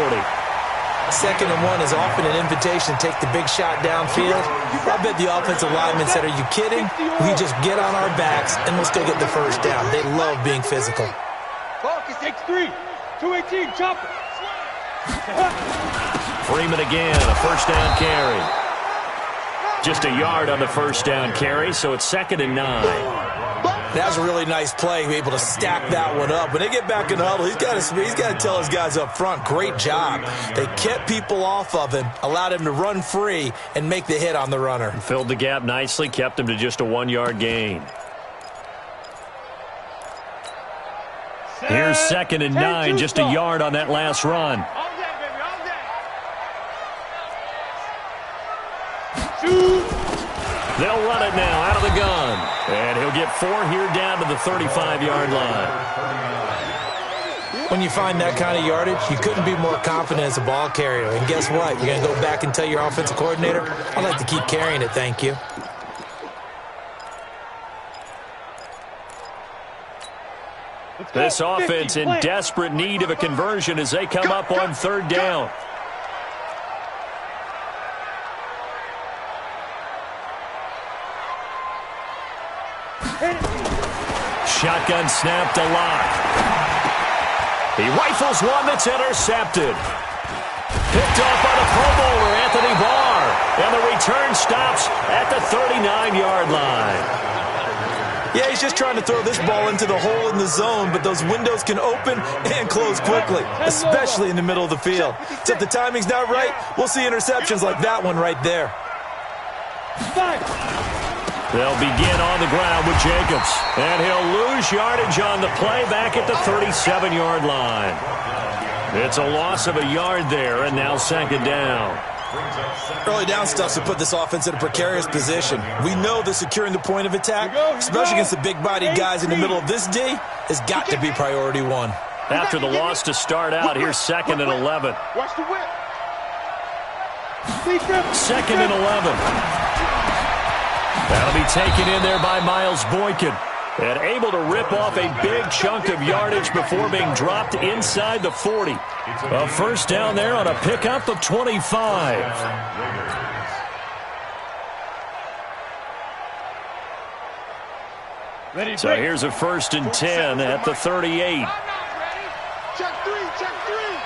E: 2nd and 1 is often an invitation to take the big shot downfield. I bet the offensive lineman said, are you kidding? We just get on our backs and we'll still get the 1st down. They love being physical.
D: Focus, X3, 218, chopper.
C: Freeman again, a 1st down carry. Just a yard on the 1st down carry, so it's 2nd and 9.
E: That was a really nice play, able to stack that one up. When they get back in the huddle, he's got to tell his guys up front, great job. They kept people off of him, allowed him to run free, and make the hit on the runner.
C: Filled the gap nicely, kept him to just a 1-yard gain. Here's 2nd and 9, just a yard on that last run. They'll run it now out of the gun. And he'll get 4 here down to the 35-yard line.
E: When you find that kind of yardage, you couldn't be more confident as a ball carrier. And guess what? You're going to go back and tell your offensive coordinator, I'd like to keep carrying it, thank you.
C: This offense in desperate need of a conversion as they come up on 3rd down. Shotgun snap to Locke. He rifles one that's intercepted. Picked off by the Pro Bowler, Anthony Barr. And the return stops at the 39-yard line.
E: Yeah, he's just trying to throw this ball into the hole in the zone, but those windows can open and close quickly, especially in the middle of the field. So if the timing's not right, we'll see interceptions like that one right there.
C: They'll begin on the ground with Jacobs. And he'll lose yardage on the play back at the 37-yard line. It's a loss of a yard there, and now 2nd down.
E: Early down stuff to put this offense in a precarious position. We know that securing the point of attack, especially against the big-bodied guys in the middle of this D, has got to be priority 1.
C: After the loss to start out, here's 2nd and 11.
D: Watch the whip.
C: 2nd and 11. That'll be taken in there by Miles Boykin. And able to rip off a big chunk of yardage before being dropped inside the 40. A first down there on a pickup of 25. So here's a 1st and 10 at the 38.
G: Check three, check three.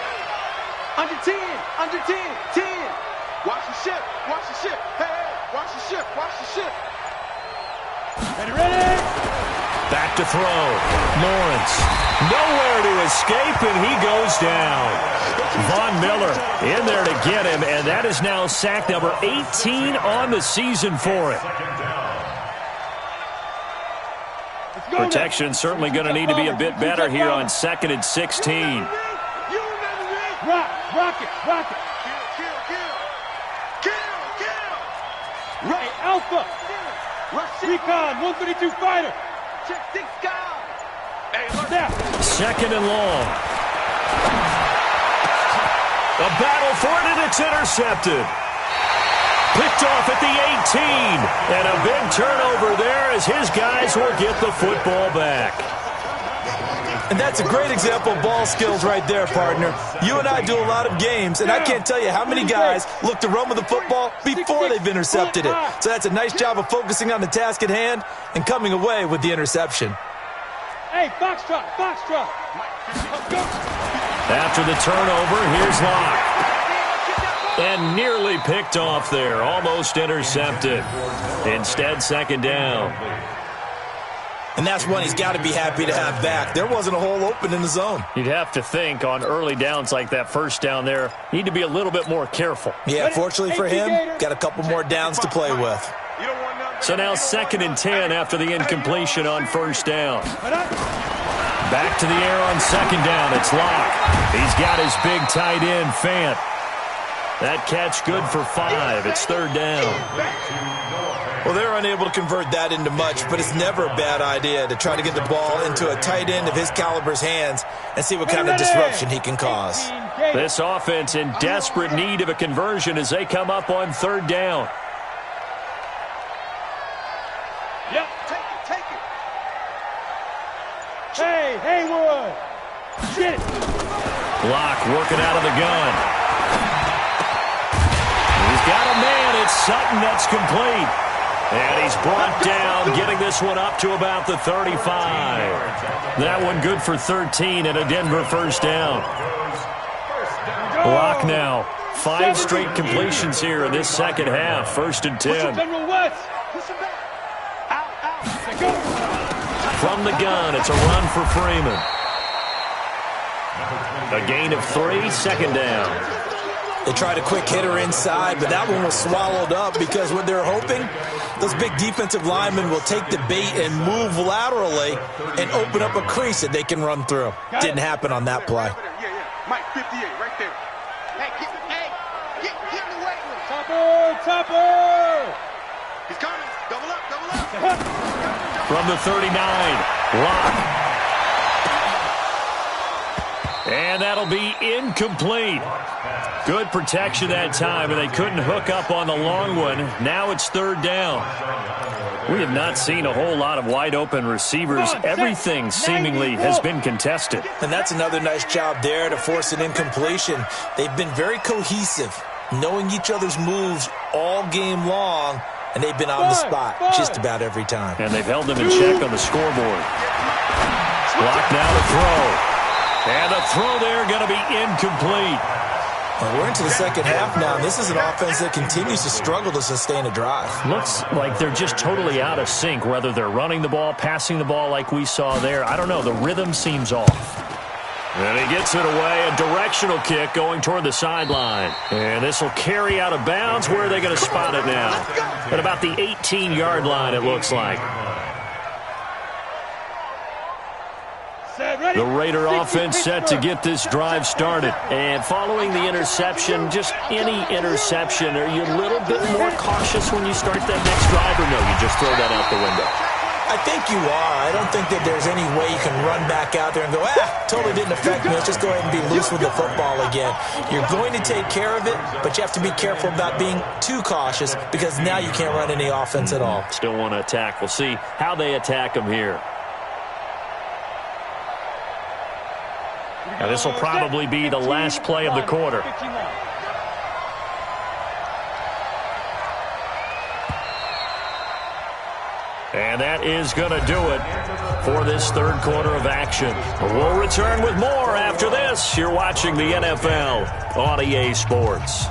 G: Under 10, under 10, 10. Watch the ship, watch the ship. Hey, watch the ship, watch the ship.
D: Ready?
C: Back to throw. Lawrence. Nowhere to escape, and he goes down. Von Miller in there to get him, and that is now sack number 18 on the season for him. Protection certainly going to need to be a bit better here on 2nd and 16.
D: Rock it, rock it. Kill. Right, Alpha. Recon, 132 fighter.
G: Check 6 guys. Hey, look.
C: 2nd and long. A battle for it, and it's intercepted. Picked off at the 18. And a big turnover there as his guys will get the football back.
E: And that's a great example of ball skills right there, partner. You and I do a lot of games, and I can't tell you how many guys look to run with the football before they've intercepted it. So that's a nice job of focusing on the task at hand and coming away with the interception.
D: Hey, Foxtrot, Foxtrot.
C: After the turnover, here's Locke. And nearly picked off there, almost intercepted. Instead, 2nd down.
E: And that's one he's got to be happy to have back. There wasn't a hole open in the zone.
C: You'd have to think on early downs like that first down there, need to be a little bit more careful.
E: Yeah, fortunately for him, got a couple more downs to play with.
C: So now 2nd and 10 after the incompletion on 1st down. Back to the air on 2nd down. It's Locke. He's got his big tight end, Fant. That catch good for 5. It's 3rd down.
E: Well, they're unable to convert that into much, but it's never a bad idea to try to get the ball into a tight end of his caliber's hands and see what kind of disruption he can cause.
C: This offense in desperate need of a conversion as they come up on 3rd down.
D: Yep.
G: Take it.
D: Hey, Haywood. Get it.
C: Locke working out of the gun. He's got a man. It's Sutton that's complete. And he's brought down, getting this one up to about the 35. That one good for 13 and a Denver first down. Locke now. 5 straight completions here in this second half. 1st and 10.
D: General West.
C: From the gun, it's a run for Freeman. A gain of 3, 2nd down.
E: They tried a quick hitter inside, but that one was swallowed up because what they're hoping, those big defensive linemen will take the bait and move laterally and open up a crease that they can run through. Didn't happen on that play.
G: Yeah. Mike 58 right there. Hey, get in the weight room.
D: Topper.
G: He's coming. Double up.
C: From the 39, Locke. And that'll be incomplete. Good protection that time, and they couldn't hook up on the long one. Now it's 3rd down. We have not seen a whole lot of wide-open receivers. Everything seemingly has been contested.
E: And that's another nice job there to force an incompletion. They've been very cohesive, knowing each other's moves all game long, and they've been on the spot just about every time.
C: And they've held them in check on the scoreboard. Locke now to throw. And the throw there going to be incomplete.
E: Well, we're into the second half now. This is an offense that continues to struggle to sustain a drive.
C: Looks like they're just totally out of sync, whether they're running the ball, passing the ball like we saw there. I don't know. The rhythm seems off. And he gets it away. A directional kick going toward the sideline. And this will carry out of bounds. Where are they going to spot it now? At about the 18-yard line, it looks like. The Raider offense set to get this drive started. And following the interception, just any interception, are you a little bit more cautious when you start that next drive, or no, you just throw that out the window?
E: I think you are. I don't think that there's any way you can run back out there and go, totally didn't affect me. Let's just go ahead and be loose with the football again. You're going to take care of it, but you have to be careful about being too cautious because now you can't run any offense at all.
C: Still want to attack. We'll see how they attack them here. This will probably be the last play of the quarter. And that is going to do it for this third quarter of action. We'll return with more after this. You're watching the NFL on EA Sports.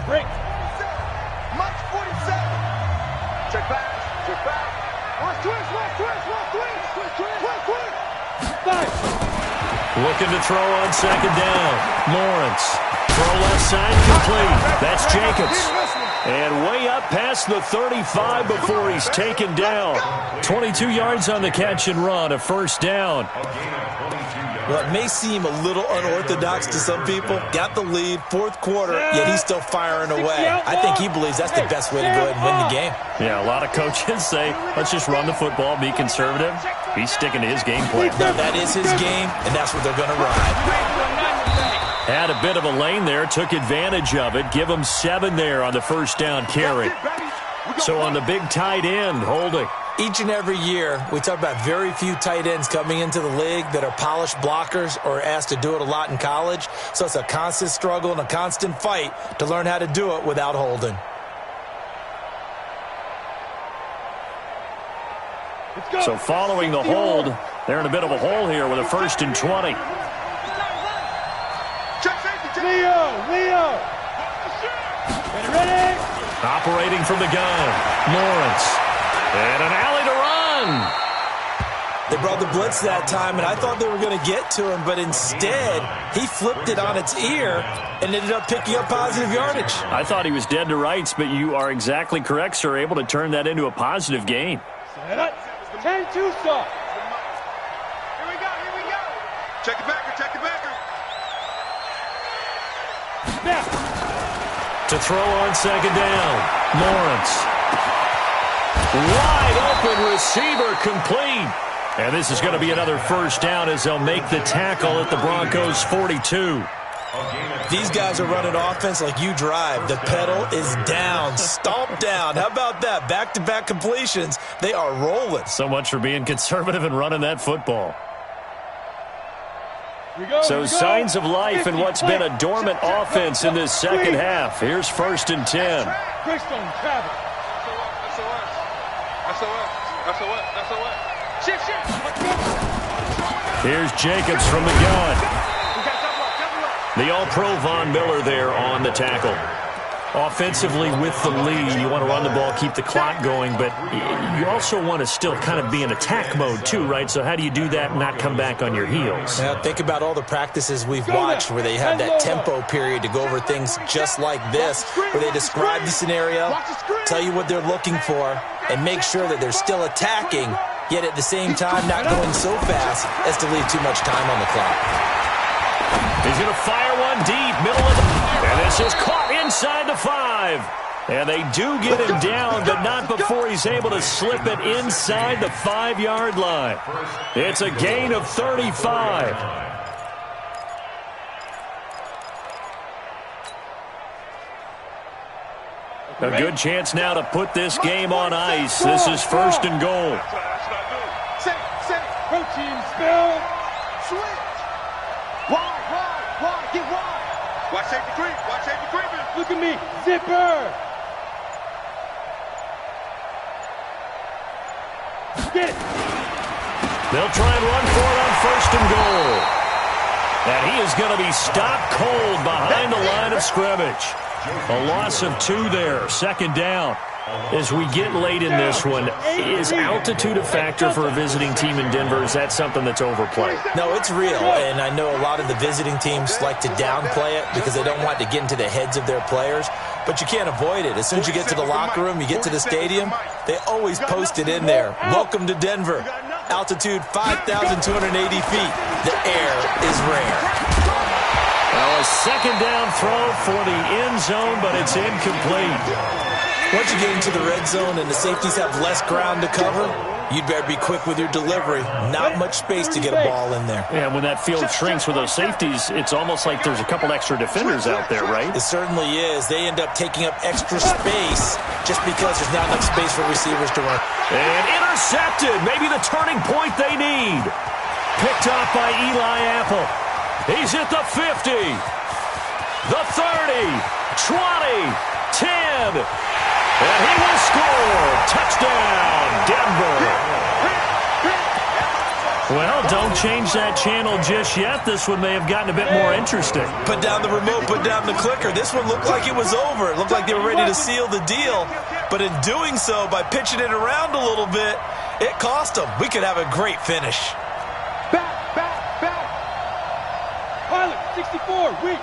D: Break.
G: Mike 47. Check back. Check back. Watch twist. Watch twist. Watch twist. Twist. Twist. Twist. Twist.
D: 5.
C: Looking to throw on second down. Lawrence. Throw left side complete. That's Jacobs. And way up past the 35 before he's taken down. 22 yards on the catch and run. A first down.
E: Well, it may seem a little unorthodox to some people. Got the lead, fourth quarter, yet he's still firing away. I think he believes that's the best way to go ahead and win the game.
C: Yeah, a lot of coaches say, let's just run the football, be conservative. He's sticking to his game plan.
E: No, that is his game, and that's what they're going to ride.
C: Had a bit of a lane there, took advantage of it. Give him 7 there on the first down carry. So on the big tight end, holding.
E: Each and every year, we talk about very few tight ends coming into the league that are polished blockers or asked to do it a lot in college. So it's a constant struggle and a constant fight to learn how to do it without holding.
C: So following the hold, they're in a bit of a hole here with a 1st and 20.
D: Leo. Ready?
C: Operating from the gun, Lawrence. And an alley to run.
E: They brought the blitz that time, and I thought they were going to get to him, but instead, he flipped it on its ear and ended up picking up positive yardage.
C: I thought he was dead to rights, but you are exactly correct, sir. Able to turn that into a positive gain.
D: 10-2 stop.
G: Here we go. Check the backer. Check the backer.
D: Snap.
C: To throw on second down, Lawrence. Wide open receiver complete. And this is going to be another first down as they'll make the tackle at the Broncos 42.
E: These guys are running offense like you drive. The pedal is down, stomp down. How about that? Back-to-back completions. They are rolling.
C: So much for being conservative and running that football. So signs of life in what's been a dormant offense in this second half. Here's 1st and 10.
D: Christian Travis.
C: Here's Jacobs from the gun. The All-Pro Von Miller there on the tackle. Offensively with the lead, you want to run the ball, keep the clock going, but you also want to still kind of be in attack mode too, right? So how do you do that and not come back on your heels?
E: Now, think about all the practices we've watched where they have that tempo period to go over things just like this, where they describe the scenario, tell you what they're looking for, and make sure that they're still attacking, yet at the same time not going so fast as to leave too much time on the clock.
C: He's going to fire one deep, middle of the... And this is caught inside the 5. And they do get him down, but not before he's able to slip it inside the 5-yard line. It's a gain of 35. A good chance now to put this game on ice. This is 1st and goal.
D: Protein spill.
G: Switch. Wide. Get wide. Watch safety creep.
D: Look at me. Zipper. Get it.
C: They'll try and run for it on 1st and goal. And he is going to be stopped cold behind the line of scrimmage. A loss of 2 there. 2nd down. As we get late in this one, is altitude a factor for a visiting team in Denver? Is that something that's overplayed?
E: No, it's real, and I know a lot of the visiting teams like to downplay it because they don't want to get into the heads of their players, but you can't avoid it. As soon as you get to the locker room, you get to the stadium, they always post it in there. Welcome to Denver. Altitude 5,280 feet. The air is rare.
C: Well, a 2nd down throw for the end zone, but it's incomplete.
E: Once you get into the red zone and the safeties have less ground to cover, you'd better be quick with your delivery. Not much space to get a ball in there.
C: Yeah, when that field shrinks with those safeties, it's almost like there's a couple extra defenders out there, right?
E: It certainly is. They end up taking up extra space just because there's not enough space for receivers to run.
C: And intercepted. Maybe the turning point they need. Picked off by Eli Apple. He's at the 50, the 30, 20, 10. And he will score. Touchdown, Denver. Well, don't change that channel just yet. This one may have gotten a bit more interesting.
E: Put down the remote, put down the clicker. This one looked like it was over. It looked like they were ready to seal the deal. But in doing so, by pitching it around a little bit, it cost them. We could have a great finish.
D: Back. Pilot, 64, weak.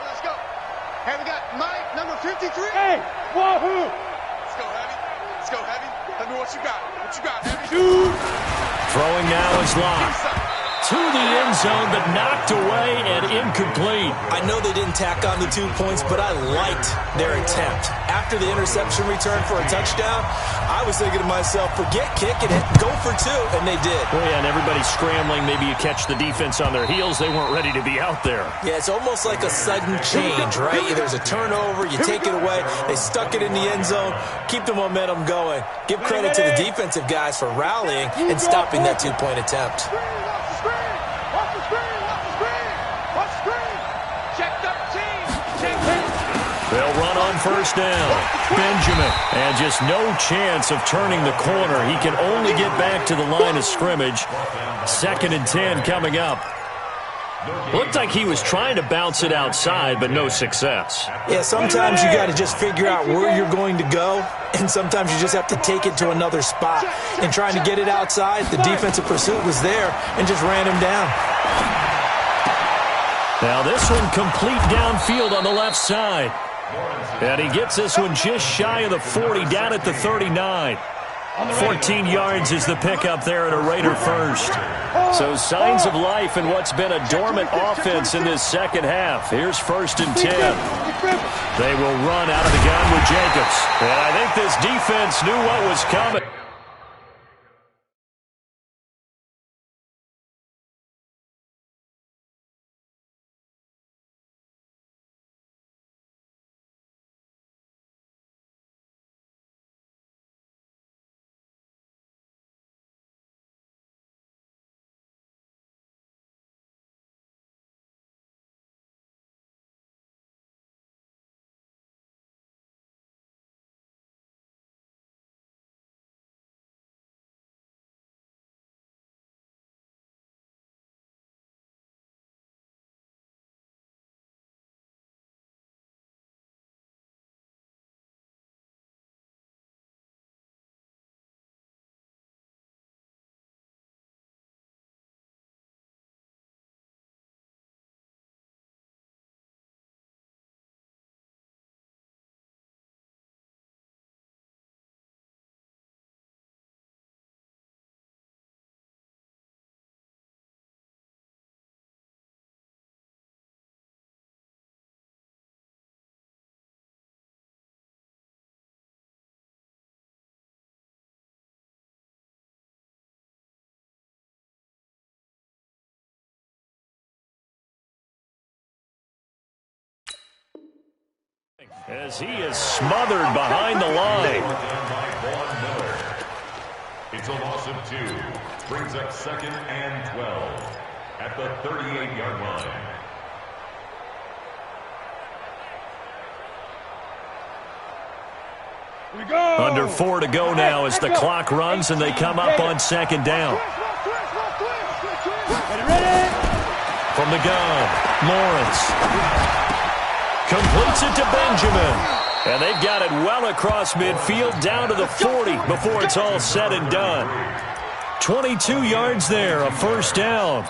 G: Let's go. Hey, we got Mike, number 53.
D: Hey, wahoo!
G: Let's go, Heavy. Tell me what you got. Heavy?
D: Dude.
C: Throwing now is locked. To the end zone, but knocked away and incomplete.
E: I know they didn't tack on the 2 points, but I liked their attempt. After the interception return for a touchdown, I was thinking to myself, forget kicking it, go for 2, and they did.
C: Well, yeah, and everybody's scrambling. Maybe you catch the defense on their heels. They weren't ready to be out there.
E: Yeah, it's almost like a sudden change, right? There's a turnover, you take it away, they stuck it in the end zone, keep the momentum going. Give credit to the defensive guys for rallying and stopping that 2-point attempt.
C: They'll run on first down. Benjamin, and just no chance of turning the corner. He can only get back to the line of scrimmage. 2nd and 10 coming up. Looked like he was trying to bounce it outside, but no success.
E: Yeah, sometimes you got to just figure out where you're going to go, and sometimes you just have to take it to another spot. And trying to get it outside, the defensive pursuit was there and just ran him down.
C: Now this one complete downfield on the left side. And he gets this one just shy of the 40, down at the 39. 14 yards is the pickup there at a Raider first. So signs of life in what's been a dormant offense in this second half. Here's 1st and 10. They will run out of the gun with Jacobs. And I think this defense knew what was coming. As he is smothered behind the line.
F: It's a loss of 2. Brings up 2nd and 12 at the 38-yard line.
D: We go.
C: Under 4 to go now as the clock runs and they come up on 2nd down.
D: Ready?
C: From the gun, Lawrence completes it to Benjamin. And they've got it well across midfield down to the 40 before it's all said and done. 22 yards there, a 1st down.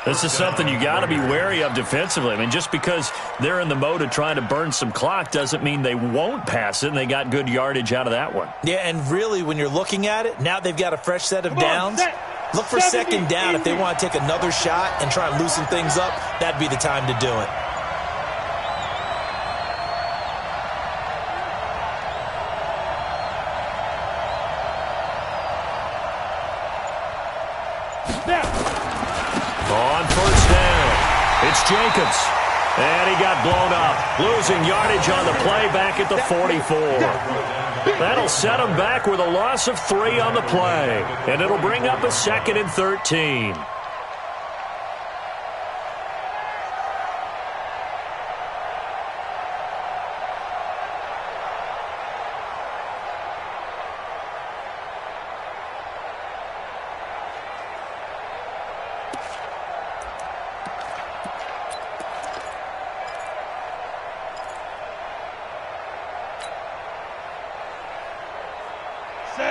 C: This is something you got to be wary of defensively. I mean, just because they're in the mode of trying to burn some clock doesn't mean they won't pass it, and they got good yardage out of that one.
E: Yeah, and really, when you're looking at it, now they've got a fresh set of downs. Look for 2nd down if they want to take another shot and try and loosen things up. That'd be the time to do it.
C: On first down, it's Jacobs. And he got blown up, losing yardage on the play back at the 44. That'll set him back with a loss of 3 on the play. And it'll bring up a 2nd and 13.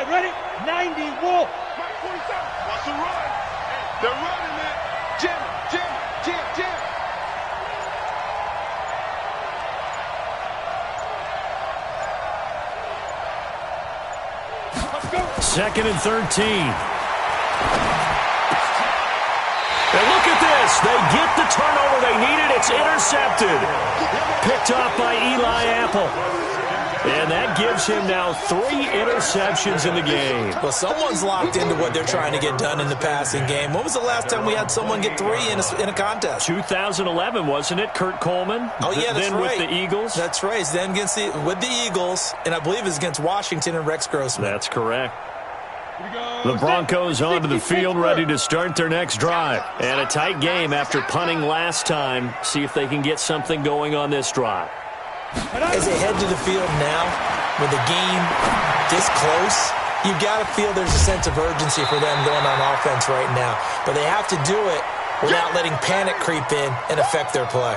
D: Ready? 90, Wolf.
G: Mike 47. Watch the run. They're running it. Jam, jam, jam, jam.
D: Let's go.
C: 2nd and 13. And look at this. They get the turnover they needed. It's intercepted. Picked off by Eli Apple. And that gives him now 3 interceptions in the game.
E: Well, someone's locked into what they're trying to get done in the passing game. When was the last time we had someone get 3 in a contest?
C: 2011, wasn't it, Kurt Coleman?
E: Oh, yeah, that's
C: then
E: right.
C: With the Eagles?
E: That's right. It's then with the Eagles, and I believe it's against Washington and Rex Grossman.
C: That's correct. The Broncos onto the field, ready to start their next drive. And a tight game after punting last time. See if they can get something going on this drive.
E: As they head to the field now, with the game this close, you've got to feel there's a sense of urgency for them going on offense right now. But they have to do it without letting panic creep in and affect their play.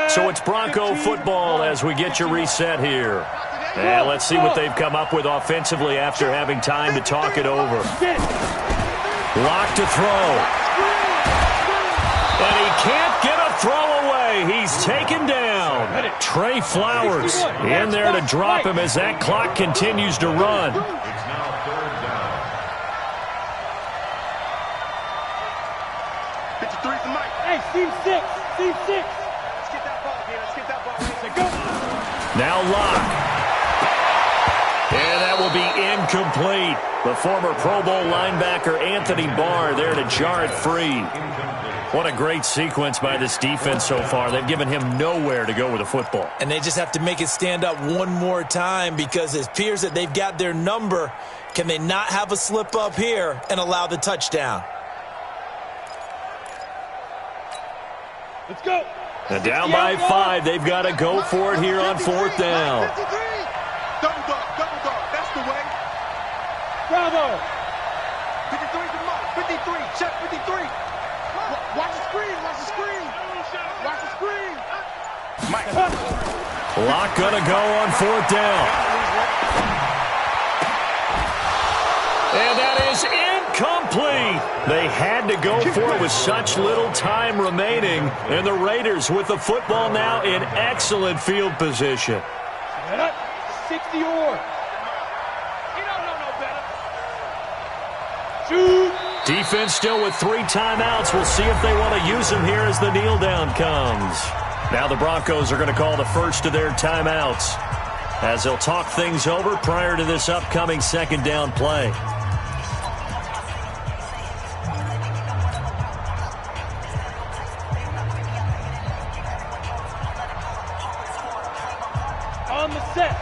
C: So it's Bronco football as we get you reset here. And let's see what they've come up with offensively after having time to talk it over. Lock to throw. And he can't get a throw away. He's taken down. Trey Flowers in there to drop him as that clock continues to run.
F: It's now 3rd down.
G: 53 for Mike.
D: Hey, Steve 6. Steve 6. Let's get that ball, man. Let's get that ball. Let's go.
C: Now Locke. And that will be incomplete. The former Pro Bowl linebacker Anthony Barr there to jar it free. What a great sequence by this defense so far. They've given him nowhere to go with the football.
E: And they just have to make it stand up one more time because it appears that they've got their number. Can they not have a slip up here and allow the touchdown?
D: Let's go.
C: And down by 5, they've got to go for it here on 4th down.
G: Double dog, double dog. That's the way.
D: Bravo.
G: 53 to Mike. 53. Check 53. Watch the screen. Watch the screen. Watch the screen. Mike.
C: Locke gonna go on 4th down. And that is incomplete. They had to go for it with such little time remaining. And the Raiders with the football now in excellent field position.
D: 60 or. You don't know no better. Shoot.
C: Defense still with 3 timeouts. We'll see if they want to use them here as the kneel down comes. Now the Broncos are going to call the first of their timeouts as they'll talk things over prior to this upcoming 2nd down play.
D: On the set.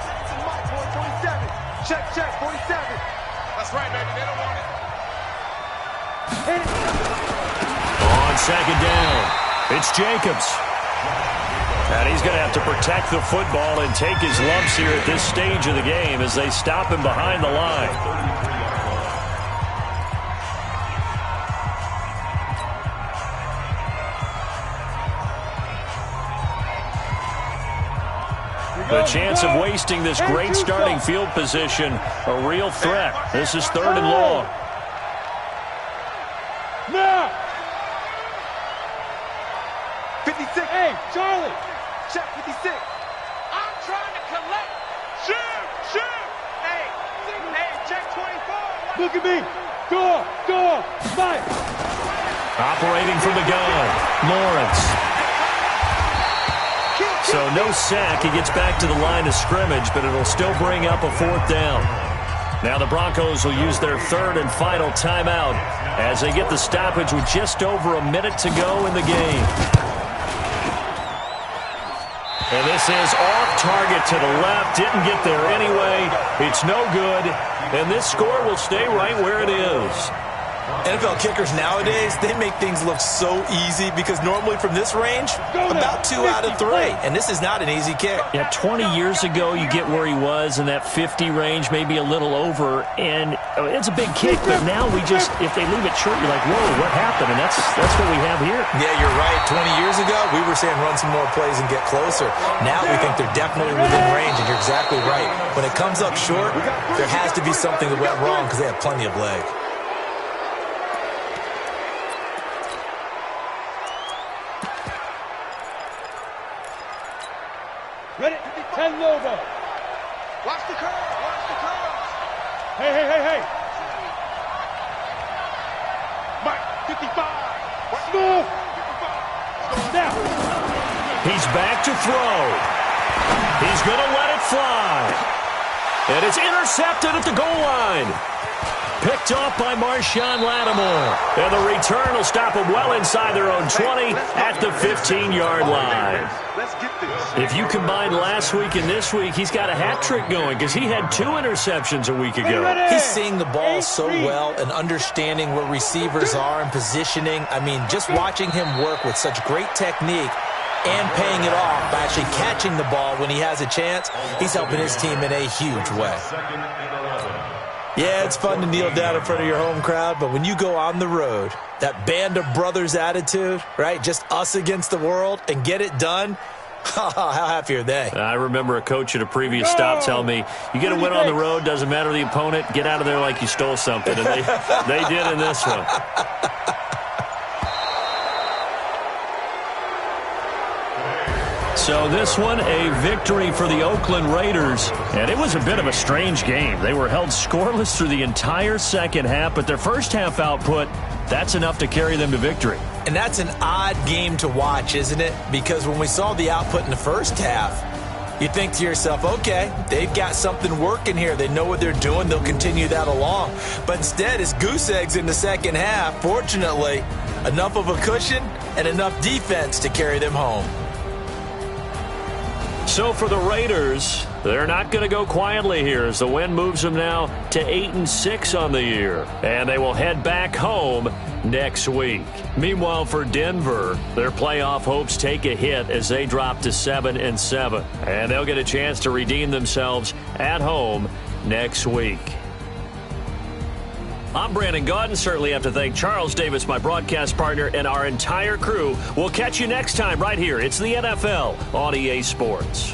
G: Mike, 47. Check, check, 47. That's right, baby. They don't want it.
C: On 2nd down, it's Jacobs. And he's going to have to protect the football and take his lumps here at this stage of the game as they stop him behind the line. The chance of wasting this great starting field position, a real threat. This is 3rd and long.
D: Now.
G: 56.
D: Hey, Charlie.
G: Check 56. I'm trying to collect. Shoot, shoot. Hey, check 24.
D: Look at me. Go, fight.
C: Operating from the gun, Lawrence. So no sack. He gets back to the line of scrimmage, but it'll still bring up a 4th down. Now the Broncos will use their third and final timeout as they get the stoppage with just over a minute to go in the game. And this is off target to the left. Didn't get there anyway. It's no good. And this score will stay right where it is.
E: NFL kickers nowadays, they make things look so easy because normally from this range, about 2 out of 3. And this is not an easy kick.
C: Yeah, 20 years ago, you get where he was in that 50 range, maybe a little over. And it's a big kick, but now we just, if they leave it short, you're like, whoa, what happened? And that's what we have here.
E: Yeah, you're right. 20 years ago, we were saying run some more plays and get closer. Now we think they're definitely within range, and you're exactly right. When it comes up short, there has to be something that went wrong because they have plenty of leg.
D: Ready? 10 logo.
G: Watch the curve. Watch the curve.
D: Hey.
G: Mike, 55.
D: Smooth. Now.
C: He's back to throw. He's going to let it fly. And it's intercepted at the goal line. Picked off by Marshawn Lattimore. And the return will stop them well inside their own 20 at the 15-yard line.
G: Let's get this.
C: If you combine last week and this week, he's got a hat trick going because he had 2 interceptions a week ago.
E: He's seeing the ball so well and understanding where receivers are and positioning. I mean, just watching him work with such great technique and paying it off by actually catching the ball when he has a chance, he's helping his team in a huge way. Yeah, it's fun to kneel down in front of your home crowd, but when you go on the road, that band of brothers attitude, right, just us against the world and get it done, how happy are they?
C: I remember a coach at a previous stop telling me, you get a win on the road, doesn't matter the opponent, get out of there like you stole something. And they did in this one. So this one, a victory for the Oakland Raiders. And it was a bit of a strange game. They were held scoreless through the entire second half, but their first half output, that's enough to carry them to victory.
E: And that's an odd game to watch, isn't it? Because when we saw the output in the first half, you think to yourself, okay, they've got something working here. They know what they're doing. They'll continue that along. But instead, it's goose eggs in the second half. Fortunately, enough of a cushion and enough defense to carry them home.
C: So for the Raiders, they're not going to go quietly here as the win moves them now to 8-6 on the year. And they will head back home next week. Meanwhile, for Denver, their playoff hopes take a hit as they drop to 7-7. And they'll get a chance to redeem themselves at home next week. I'm Brandon Gaudin. Certainly have to thank Charles Davis, my broadcast partner, and our entire crew. We'll catch you next time right here. It's the NFL on EA Sports.